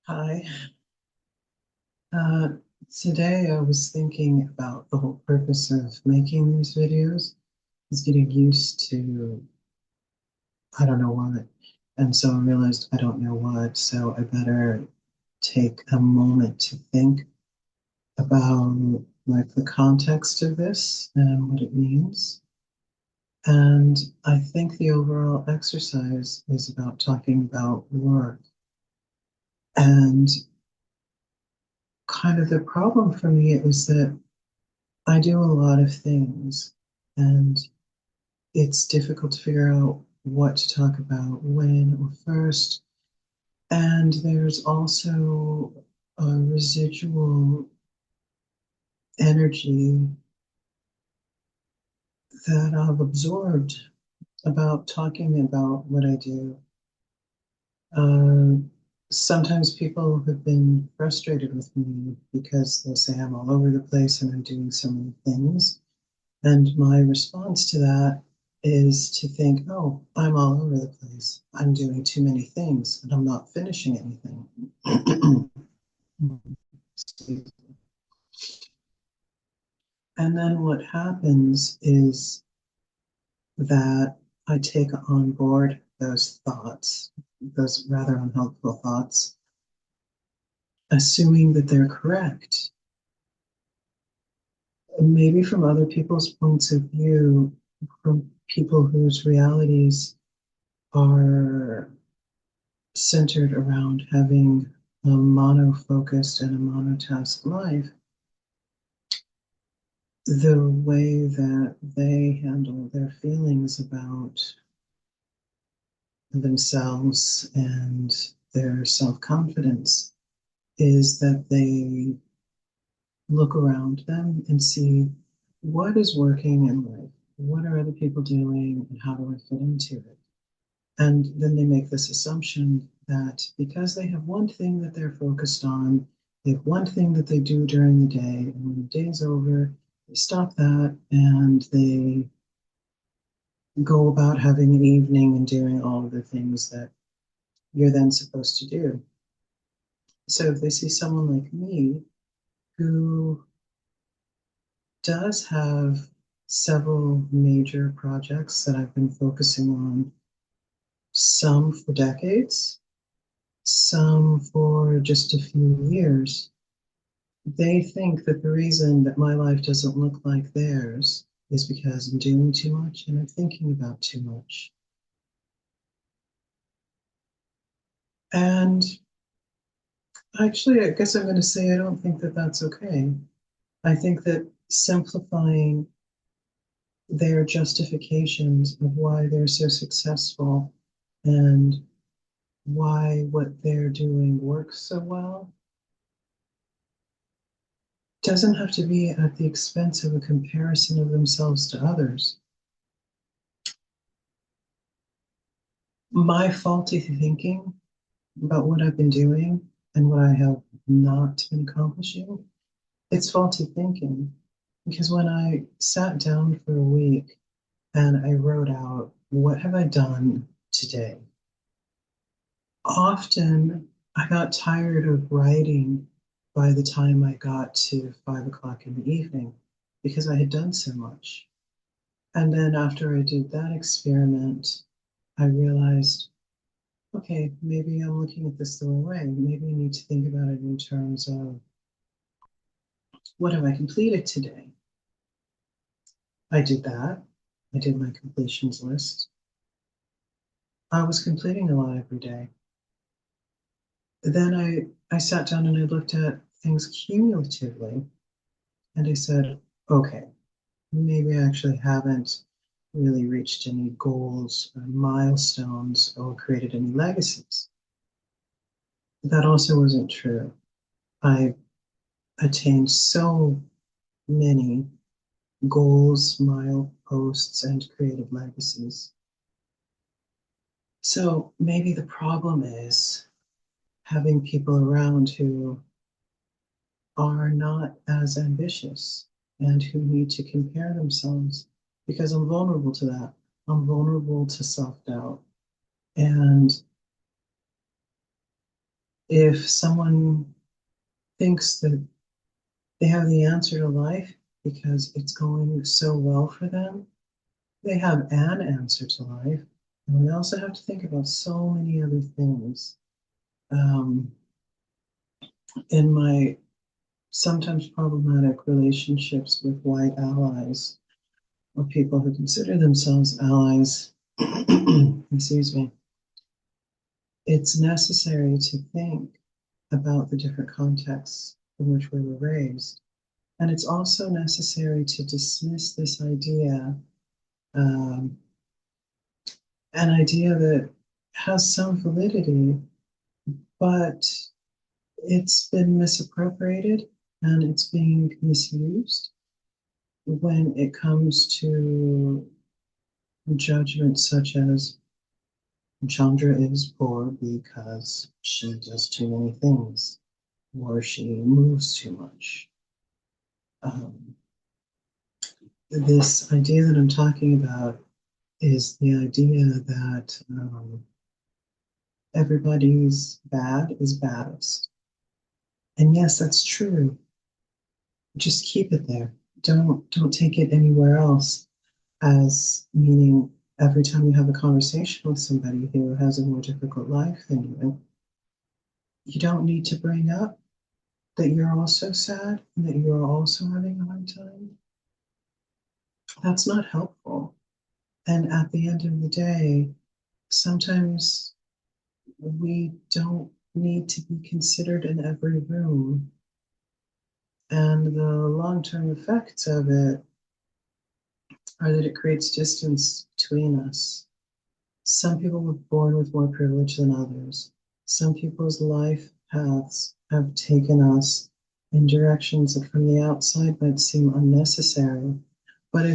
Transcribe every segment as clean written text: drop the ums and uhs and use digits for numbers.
Hi. Uh, Today I was thinking about the whole purpose of making these videos is getting used to I don't know what. And so I realized I don't know what, so I better take a moment to think about like the context of this and what it means. And I think the overall exercise is about talking about work. And kind of the problem for me is that I do a lot of things, and it's difficult to figure out what to talk about when or first. And there's also a residual energy that I've absorbed about talking about what I do. Uh, Sometimes people have been frustrated with me because they say I'm all over the place and I'm doing so many things. And my response to that is to think, oh, I'm all over the place. I'm doing too many things and I'm not finishing anything. And then what happens is that I take on board those thoughts, those rather unhelpful thoughts, assuming that they're correct. Maybe from other people's points of view, from people whose realities are centered around having a mono-focused and a monotask life, the way that they handle their feelings about themselves and their self-confidence is that they look around them and see what is working in life, what are other people doing, and how do I fit into it? And then they make this assumption that because they have one thing that they're focused on, they have one thing that they do during the day, and when the day's over, they stop that and they go about having an evening and doing all of the things that you're then supposed to do. So if they see someone like me who does have several major projects that I've been focusing on, some for decades, some for just a few years, they think that the reason that my life doesn't look like theirs is because I'm doing too much and I'm thinking about too much. And actually, I guess I'm going to say I don't think that that's okay. I think that simplifying their justifications of why they're so successful and why what they're doing works so well doesn't have to be at the expense of a comparison of themselves to others. My faulty thinking about what I've been doing and what I have not been accomplishing, it's faulty thinking. Because when I sat down for a week and I wrote out, what have I done today? Often I got tired of writing by the time I got to 5 o'clock in the evening because I had done so much. And then after I did that experiment, I realized, okay, maybe I'm looking at this the wrong way. Maybe I need to think about it in terms of what have I completed today? I did that. I did my completions list. I was completing a lot every day. Then I sat down and I looked at things cumulatively and I said, okay, maybe I actually haven't really reached any goals or milestones or created any legacies. That also wasn't true. I attained so many goals, mileposts, and creative legacies. So maybe the problem is having people around who are not as ambitious and who need to compare themselves because I'm vulnerable to that. I'm vulnerable to self doubt. And If someone thinks that they have the answer to life because it's going so well for them, they have an answer to life. And we also have to think about so many other things. Um, in my sometimes problematic relationships with white allies or people who consider themselves allies, excuse me, it's necessary to think about the different contexts in which we were raised. And it's also necessary to dismiss this idea, um, an idea that has some validity, but it's been misappropriated and it's being misused when it comes to judgments such as Chandra is poor because she does too many things or she moves too much. Um, this idea that I'm talking about is the idea that everybody's bad is baddest. And yes, that's true. Just keep it there. Don't take it anywhere else as meaning every time you have a conversation with somebody who has a more difficult life than you don't need to bring up that you're also sad and that you're also having a hard time. That's not helpful. And at the end of the day, sometimes we don't need to be considered in every room. And the long term effects of it are that it creates distance between us. Some people were born with more privilege than others. Some people's life paths have taken us in directions that from the outside might seem unnecessary. But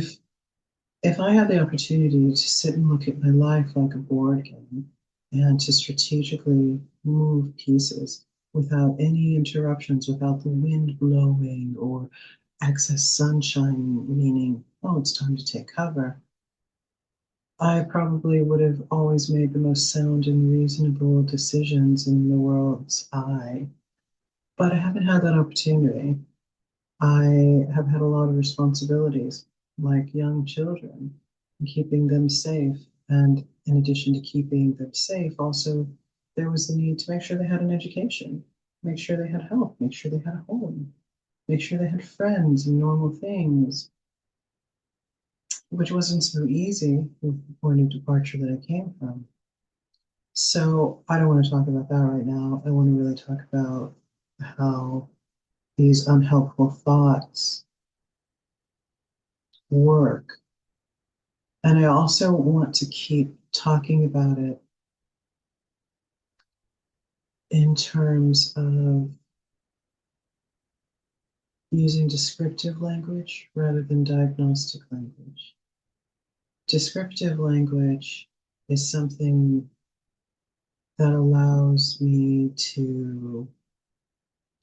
if I had the opportunity to sit and look at my life like a board game and to strategically move pieces without any interruptions, without the wind blowing or excess sunshine, meaning, oh, it's time to take cover, I probably would have always made the most sound and reasonable decisions in the world's eye. But I haven't had that opportunity. I have had a lot of responsibilities, like young children, and keeping them safe. And in addition to keeping them safe, also there was the need to make sure they had an education, make sure they had help, make sure they had a home, make sure they had friends and normal things, which wasn't so easy with the point of departure that I came from. So I don't want to talk about that right now. I want to really talk about how these unhelpful thoughts work. And I also want to keep talking about it in terms of using descriptive language rather than diagnostic language. Descriptive language is something that allows me to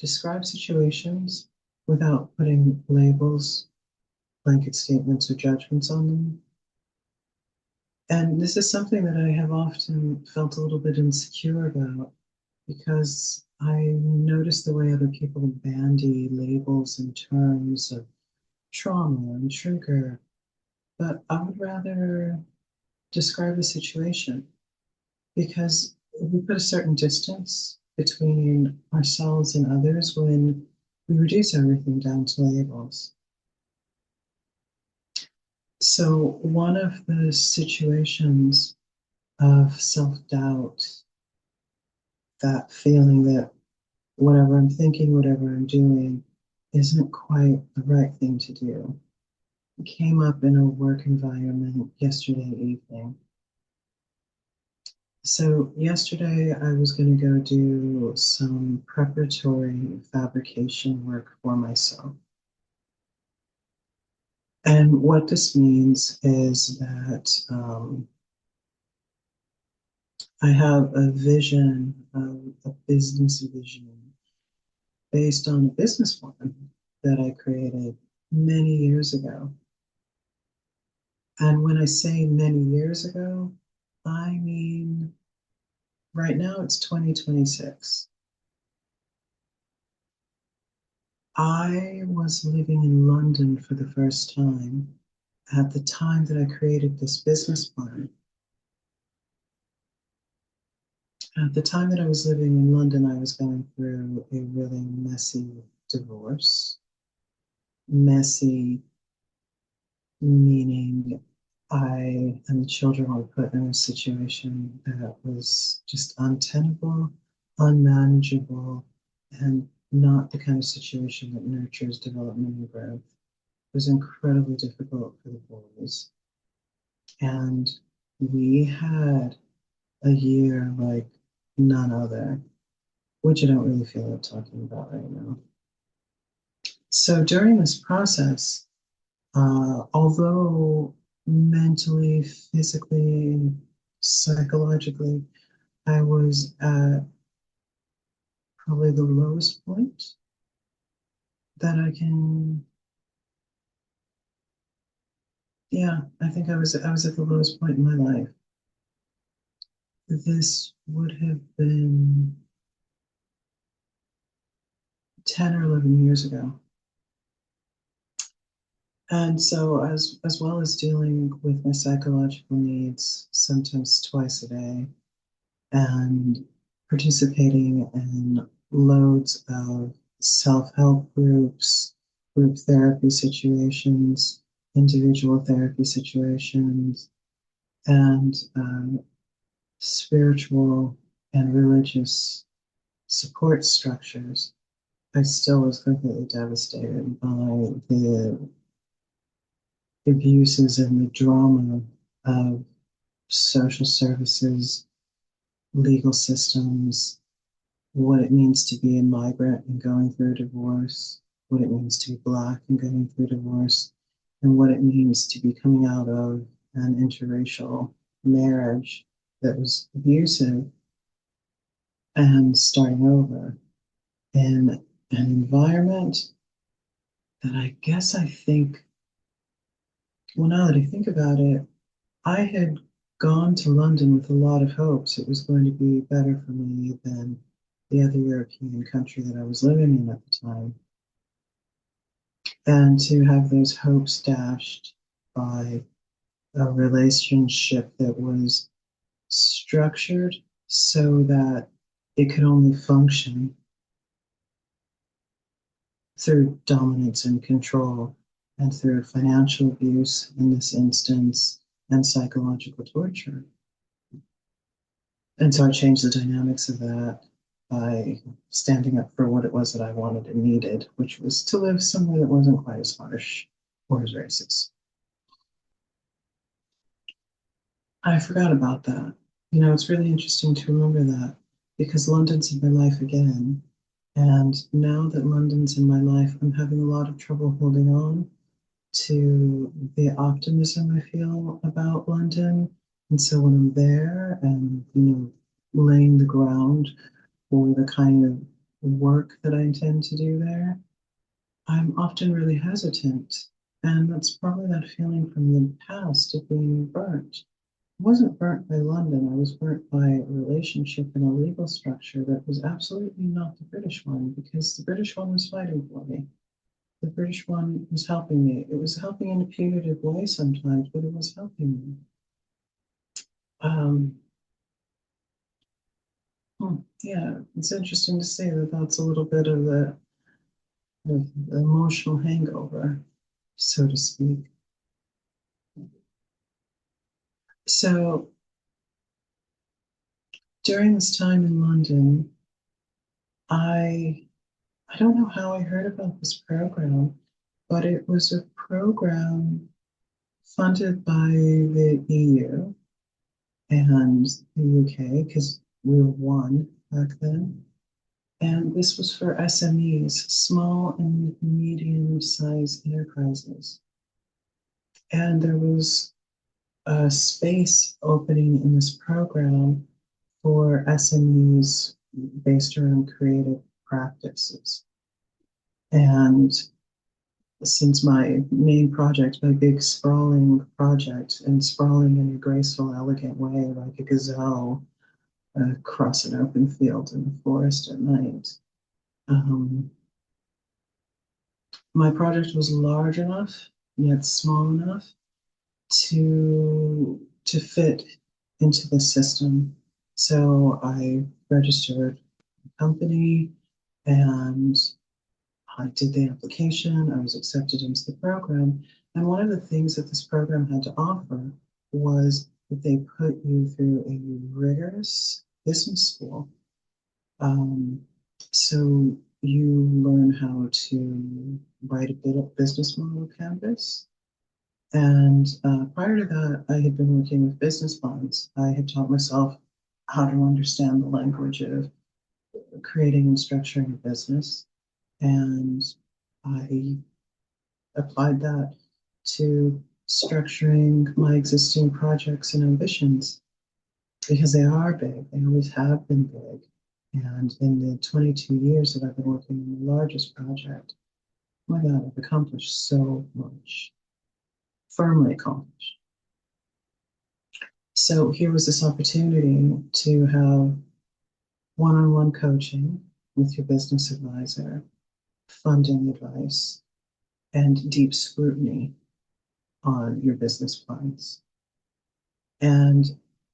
describe situations without putting labels, blanket statements, or judgments on them. And this is something that I have often felt a little bit insecure about because I notice the way other people bandy labels in terms of trauma and trigger, but I would rather describe a situation because we put a certain distance between ourselves and others when we reduce everything down to labels. So, one of the situations of self doubt, that feeling that whatever I'm thinking, whatever I'm doing, isn't quite the right thing to do, it came up in a work environment yesterday evening. So, yesterday I was going to go do some preparatory fabrication work for myself. And what this means is that I have a vision, a business vision based on a business plan that I created many years ago. And when I say many years ago, I mean right now it's 2026. I was living in London for the first time at the time that I created this business plan. At the time that I was living in London, I was going through a really messy divorce. Messy meaning I and the children were put in a situation that was just untenable, unmanageable, and not the kind of situation that nurtures development and growth. It was incredibly difficult for the boys. And we had a year like none other, which I don't really feel like talking about right now. So during this process, although mentally, physically, psychologically, I was at probably the lowest point that I can, yeah, I think I was at the lowest point in my life. This would have been 10 or 11 years ago. And so as well as dealing with my psychological needs sometimes twice a day and participating in loads of self-help groups, group therapy situations, individual therapy situations, and spiritual and religious support structures, I still was completely devastated by the abuses and the drama of social services, legal systems, what it means to be a migrant and going through a divorce, what it means to be Black and going through divorce, and what it means to be coming out of an interracial marriage that was abusive and starting over in an environment that I guess I think, well, now that I think about it, I had gone to London with a lot of hopes it was going to be better for me than the other European country that I was living in at the time. And to have those hopes dashed by a relationship that was structured so that it could only function through dominance and control and through financial abuse in this instance and psychological torture. And so I changed the dynamics of that by standing up for what it was that I wanted and needed, which was to live somewhere that wasn't quite as harsh or as racist. I forgot about that. You know, it's really interesting to remember that because London's in my life again. And now that London's in my life, I'm having a lot of trouble holding on to the optimism I feel about London. And so when I'm there and, laying the ground for the kind of work that I intend to do there, I'm often really hesitant. And that's probably that feeling from the past of being burnt. I wasn't burnt by London, I was burnt by a relationship and a legal structure that was absolutely not the British one because the British one was fighting for me. The British one was helping me. It was helping in a punitive way sometimes, but it was helping me. Um, yeah, it's interesting to say that that's a little bit of the emotional hangover, so to speak. So during this time in London, I I don't know how I heard about this program, but it was a program funded by the EU and the UK because we were one back then. And this was for SMEs, small and medium-sized enterprises. And there was a space opening in this program for SMEs based around creative practices. And since my main project, my big sprawling project, and sprawling in a graceful, elegant way, like a gazelle across an open field in the forest at night, um, My project was large enough, yet small enough to fit into the system. So I registered a company and I did the application. I was accepted into the program. And one of the things that this program had to offer was that they put you through a rigorous business school. Um, so you learn how to write a bit of business model canvas. And prior to that, I had been working with business plans. I had taught myself how to understand the language of creating and structuring a business. And I applied that to structuring my existing projects and ambitions because they are big. They always have been big. And in the 22 years that I've been working on the largest project, oh my God, I've accomplished so much, firmly accomplished. So here was this opportunity to have one-on-one coaching with your business advisor, funding advice, and deep scrutiny on your business plans. And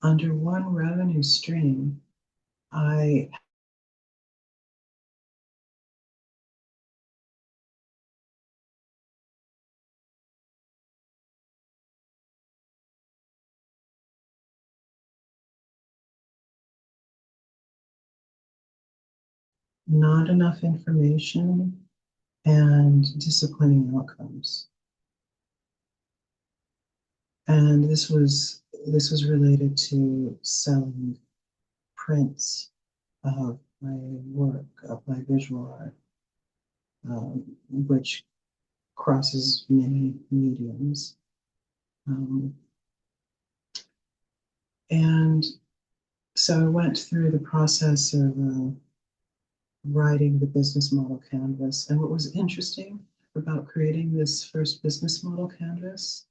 under one revenue stream, I not enough information and disciplining outcomes. And this was related to selling prints of my work, of my visual art, which crosses many mediums. Um, and so I went through the process of writing the business model canvas. And what was interesting about creating this first business model canvas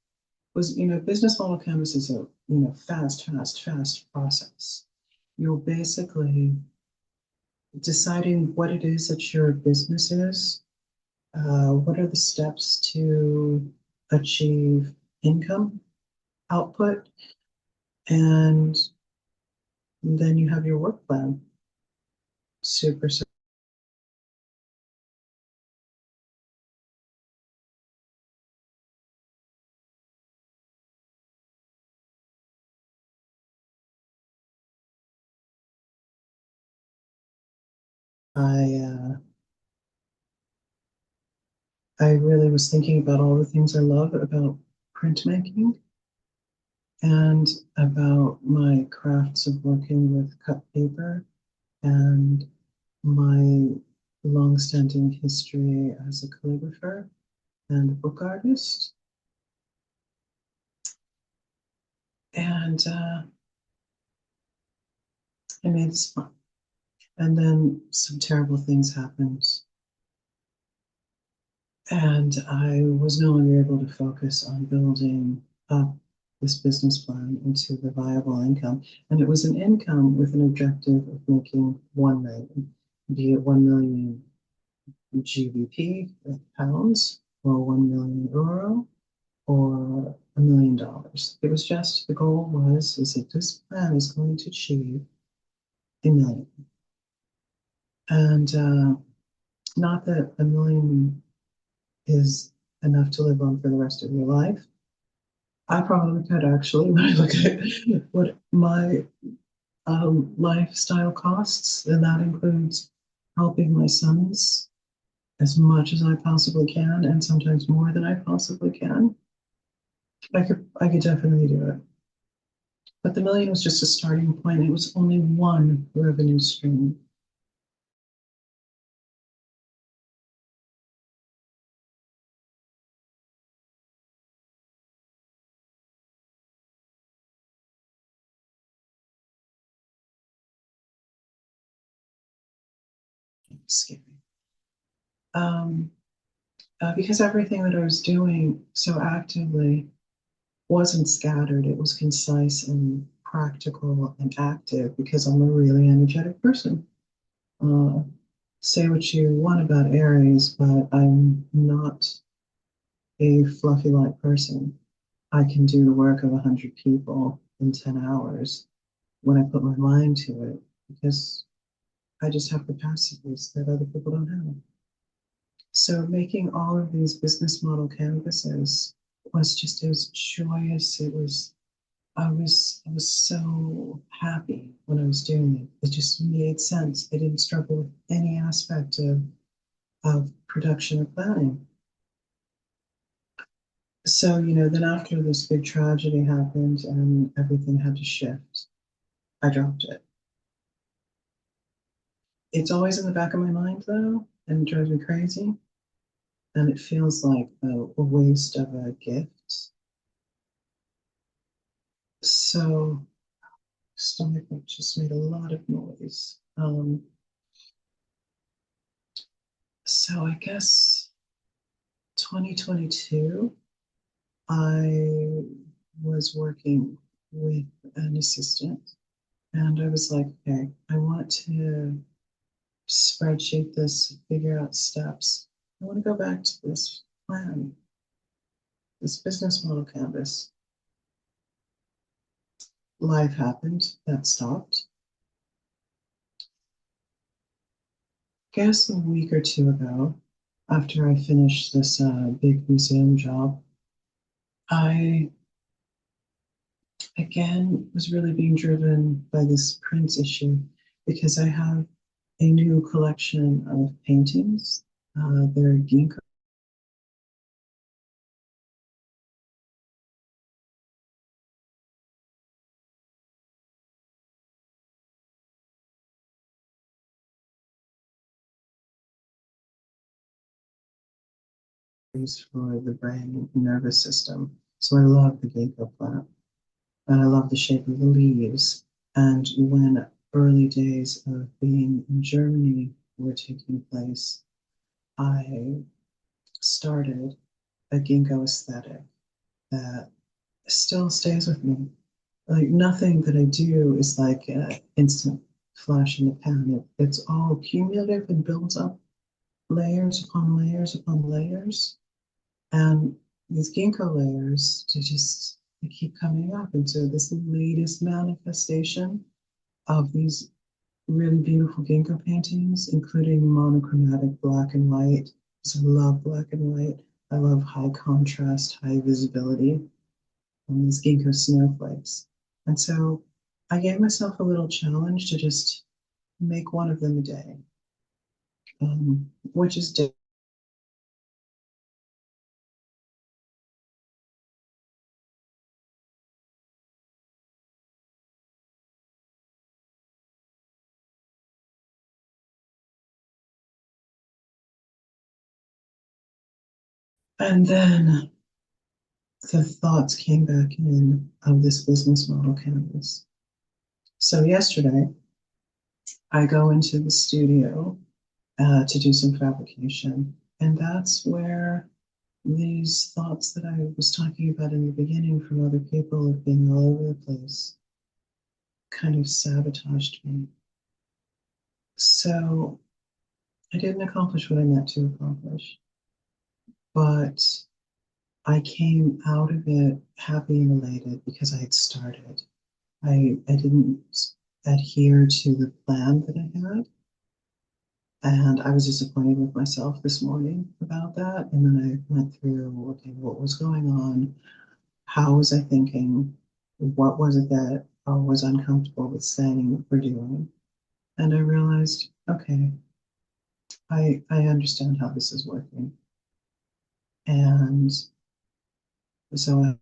was, business model canvas is a, fast process. You're basically deciding what it is that your business is, what are the steps to achieve income, output, and then you have your work plan. Super. I I really was thinking about all the things I love about printmaking and about my crafts of working with cut paper and my long-standing history as a calligrapher and a book artist. And I made this fun. And then some terrible things happened. And I was no longer able to focus on building up this business plan into the viable income. And it was an income with an objective of making 1 million, be it 1 million GBP, pounds, or 1 million euro, or $1 million. It was just the goal is that this plan is going to achieve a million. And not that a million is enough to live on for the rest of your life. I probably could actually, when I look at what my lifestyle costs, and that includes helping my sons as much as I possibly can, and sometimes more than I possibly can. I could definitely do it. But the million was just a starting point. It was only one revenue stream. Scary. Um, because everything that I was doing so actively wasn't scattered. It was concise and practical and active because I'm a really energetic person. Uh, say what you want about Aries, but I'm not a fluffy light person. I can do the work of 100 people in 10 hours when I put my mind to it because I just have capacities that other people don't have. So making all of these business model canvases was just, it was joyous. I was so happy when I was doing it. It just made sense. I didn't struggle with any aspect of production or planning. So, then after this big tragedy happened and everything had to shift, I dropped it. It's always in the back of my mind though, and it drives me crazy. And it feels like a waste of a gift. So, stomach just made a lot of noise. So I guess 2022, I was working with an assistant, and I was like, okay, I want to spreadsheet this, figure out steps. I want to go back to this plan, this business model canvas. Life happened, that stopped. Guess a week or two ago, after I finished this big museum job, I again was really being driven by this print issue because I have a new collection of paintings. They're ginkgo for the brain and nervous system. So I love the ginkgo plant and I love the shape of the leaves. And when early days of being in Germany were taking place, I started a ginkgo aesthetic that still stays with me. Like nothing that I do is like an instant flash in the pan. It's all cumulative and builds up layers upon layers upon layers. And these ginkgo layers, they keep coming up. And so this latest manifestation of these really beautiful ginkgo paintings, including monochromatic black and white. So I love black and white. I love high contrast, high visibility on these ginkgo snowflakes. And so I gave myself a little challenge to just make one of them a day, which is day. And then the thoughts came back in of this business model canvas. So yesterday, I go into the studio to do some fabrication, and that's where these thoughts that I was talking about in the beginning from other people of being all over the place kind of sabotaged me. So I didn't accomplish what I meant to accomplish, but I came out of it happy and elated because I had started. I didn't adhere to the plan that I had. And I was disappointed with myself this morning about that. And then I went through, okay, what was going on? How was I thinking? What was it that I was uncomfortable with saying or doing? And I realized, okay, I understand how this is working. And so I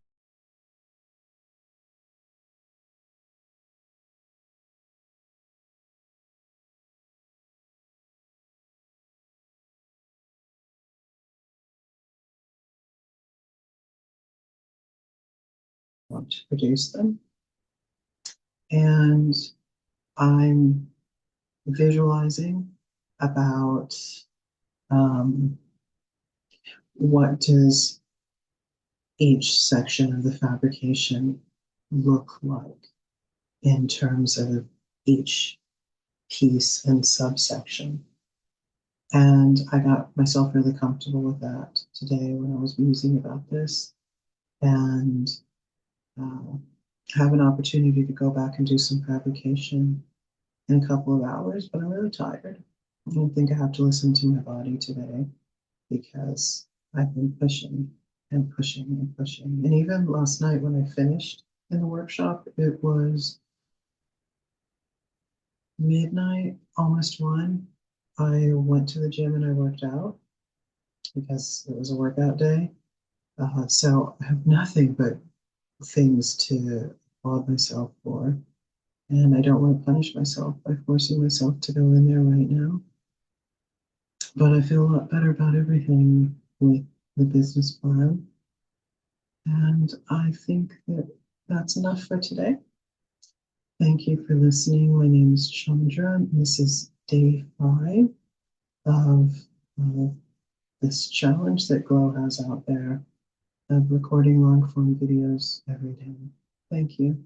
want to produce them. And I'm visualizing about um, what does each section of the fabrication look like in terms of each piece and subsection. And I got myself really comfortable with that today when I was musing about this, and uh, have an opportunity to go back and do some fabrication in a couple of hours. But I'm really tired. I don't think I have to listen to my body today because I've been pushing and pushing and pushing. And even last night when I finished in the workshop, it was midnight, almost one. I went to the gym and I worked out because it was a workout day. So I have nothing but things to applaud myself for. And I don't want to punish myself by forcing myself to go in there right now. But I feel a lot better about everything with the business plan. And I think that that's enough for today. Thank you for listening. My name is Chandra. This is day 5 of this challenge that Glow has out there of recording long form videos every day. Thank you.